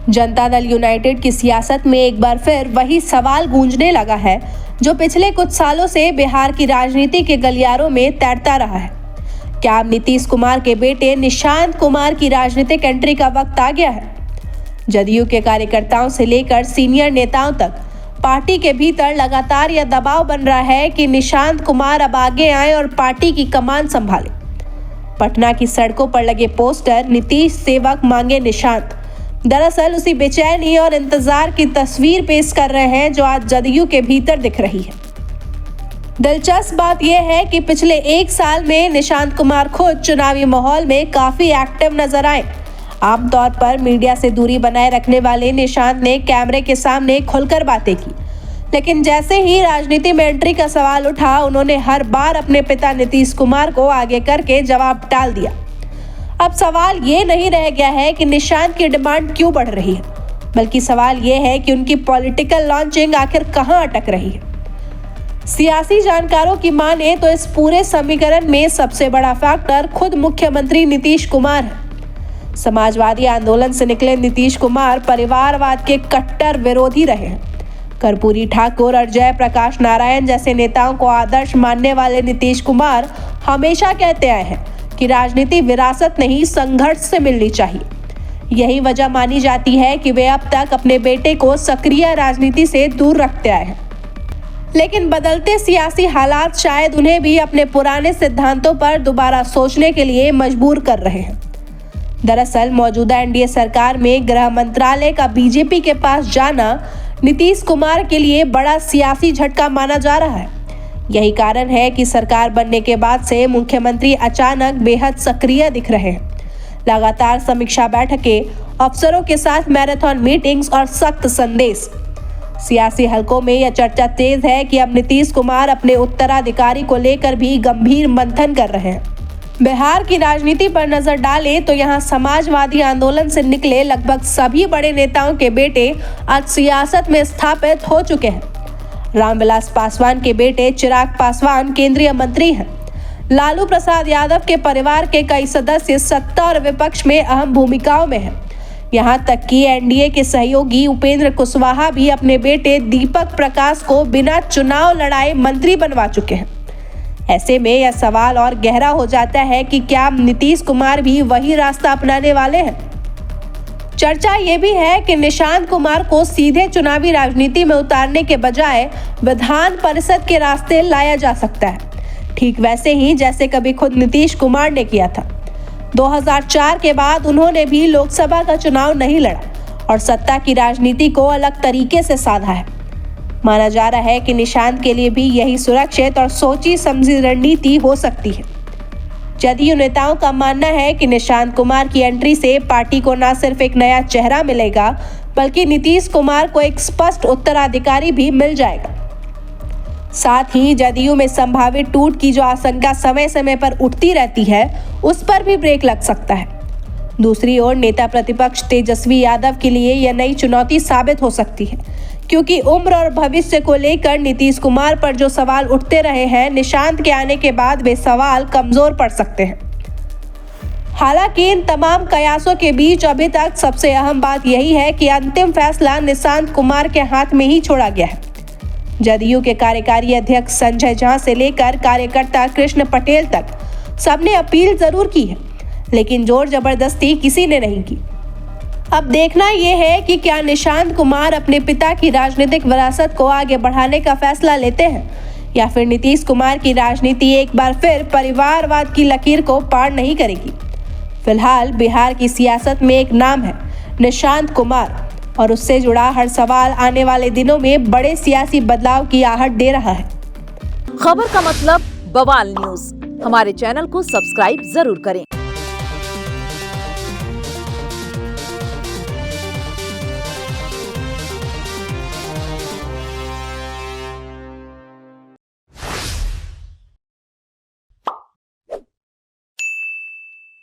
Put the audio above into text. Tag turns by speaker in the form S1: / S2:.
S1: Janata Dal United की सियासत में एक बार फिर वही सवाल गूंजने लगा है जो पिछले कुछ सालों से बिहार की राजनीति के गलियारों में तैरता रहा है। क्या अब नीतीश कुमार के बेटे निशांत कुमार की राजनीतिक एंट्री का वक्त आ गया है? जदयू के कार्यकर्ताओं से लेकर सीनियर नेताओं तक पार्टी के भीतर लगातार यह दबाव बन रहा है कि निशांत कुमार अब आगे आए और पार्टी की कमान संभाले। पटना की सड़कों पर लगे पोस्टर नीतीश सेवक मांगे निशांत दरअसल उसी बेचैनी और इंतजार की तस्वीर पेश कर रहे हैं जो आज जदयू के भीतर दिख रही है। दिलचस्प बात यह है कि पिछले एक साल में निशांत कुमार खुद चुनावी माहौल में काफी एक्टिव नजर आए। आमतौर पर मीडिया से दूरी बनाए रखने वाले निशांत ने कैमरे के सामने खुलकर बातें की, लेकिन जैसे ही राजनीति में एंट्री का सवाल उठा, उन्होंने हर बार अपने पिता नीतीश कुमार को आगे करके जवाब टाल दिया। अब सवाल ये नहीं रह गया है कि निशांत की डिमांड क्यों बढ़ रही है, बल्कि सवाल ये है कि उनकी पॉलिटिकल लॉन्चिंग आखिर कहां अटक रही है। सियासी जानकारों की माने तो इस पूरे समीकरण में सबसे बड़ा फैक्टर खुद मुख्यमंत्री नीतीश कुमार है। समाजवादी आंदोलन से निकले नीतीश कुमार परिवारवाद के कट्टर विरोधी रहे हैं। कर्पूरी ठाकुर और जयप्रकाश नारायण जैसे नेताओं को आदर्श मानने वाले नीतीश कुमार हमेशा कहते आए हैं कि राजनीति विरासत नहीं, संघर्ष से मिलनी चाहिए। यही वजह मानी जाती है कि वे अब तक अपने बेटे को सक्रिय राजनीति से दूर रखते आए हैं। लेकिन बदलते सियासी हालात शायद उन्हें भी अपने पुराने सिद्धांतों पर दोबारा सोचने के लिए मजबूर कर रहे हैं। दरअसल मौजूदा एनडीए सरकार में गृह मंत्रालय का बीजेपी के पास जाना नीतीश कुमार के लिए बड़ा सियासी झटका माना जा रहा है। यही कारण है कि सरकार बनने के बाद से मुख्यमंत्री अचानक बेहद सक्रिय दिख रहे हैं। लगातार समीक्षा बैठकें, अफसरों के साथ मैराथन मीटिंग्स और सख्त संदेश। सियासी हलकों में यह चर्चा तेज है कि अब नीतीश कुमार अपने उत्तराधिकारी को लेकर भी गंभीर मंथन कर रहे हैं। बिहार की राजनीति पर नजर डालें तो यहाँ समाजवादी आंदोलन से निकले लगभग सभी बड़े नेताओं के बेटे आज सियासत में स्थापित हो चुके हैं। रामविलास पासवान के बेटे चिराग पासवान केंद्रीय मंत्री हैं। लालू प्रसाद यादव के परिवार के कई सदस्य सत्ता और विपक्ष में अहम भूमिकाओं में हैं। यहाँ तक कि एनडीए के सहयोगी उपेंद्र कुशवाहा भी अपने बेटे दीपक प्रकाश को बिना चुनाव लड़ाए मंत्री बनवा चुके हैं। ऐसे में यह सवाल और गहरा हो जाता है कि क्या नीतीश कुमार भी वही रास्ता अपनाने वाले हैं। चर्चा ये भी है कि निशांत कुमार को सीधे चुनावी राजनीति में उतारने के बजाय विधान परिषद के रास्ते लाया जा सकता है, ठीक वैसे ही जैसे कभी खुद नीतीश कुमार ने किया था। 2004 के बाद उन्होंने भी लोकसभा का चुनाव नहीं लड़ा और सत्ता की राजनीति को अलग तरीके से साधा है। माना जा रहा है कि निशांत के लिए भी यही सुरक्षित और सोची समझी रणनीति हो सकती है। जदयू नेताओं का मानना है कि निशांत कुमार की एंट्री से पार्टी को न सिर्फ एक नया चेहरा मिलेगा, बल्कि नीतीश कुमार को एक स्पष्ट उत्तराधिकारी भी मिल जाएगा। साथ ही जदयू में संभावित टूट की जो आशंका समय समय पर उठती रहती है, उस पर भी ब्रेक लग सकता है। दूसरी ओर नेता प्रतिपक्ष तेजस्वी यादव के लिए यह नई चुनौती साबित हो सकती है, क्योंकि उम्र और भविष्य को लेकर नीतीश कुमार पर जो सवाल उठते रहे हैं, निशांत के आने के बाद वे सवाल कमजोर पड़ सकते हैं। हालांकि इन तमाम कयासों के बीच अभी तक सबसे अहम बात यही है कि अंतिम फैसला निशांत कुमार के हाथ में ही छोड़ा गया है। जदयू के कार्यकारी अध्यक्ष संजय झा से लेकर कार्यकर्ता कृष्ण पटेल तक सबने अपील जरूर की है, लेकिन जोर जबरदस्ती किसी ने नहीं की। अब देखना यह है कि क्या निशांत कुमार अपने पिता की राजनीतिक विरासत को आगे बढ़ाने का फैसला लेते हैं या फिर नीतीश कुमार की राजनीति एक बार फिर परिवारवाद की लकीर को पार नहीं करेगी। फिलहाल बिहार की सियासत में एक नाम है निशांत कुमार, और उससे जुड़ा हर सवाल आने वाले दिनों में बड़े सियासी बदलाव की आहट दे रहा है।
S2: खबर का मतलब बवाल न्यूज। हमारे चैनल को सब्सक्राइब जरूर करें।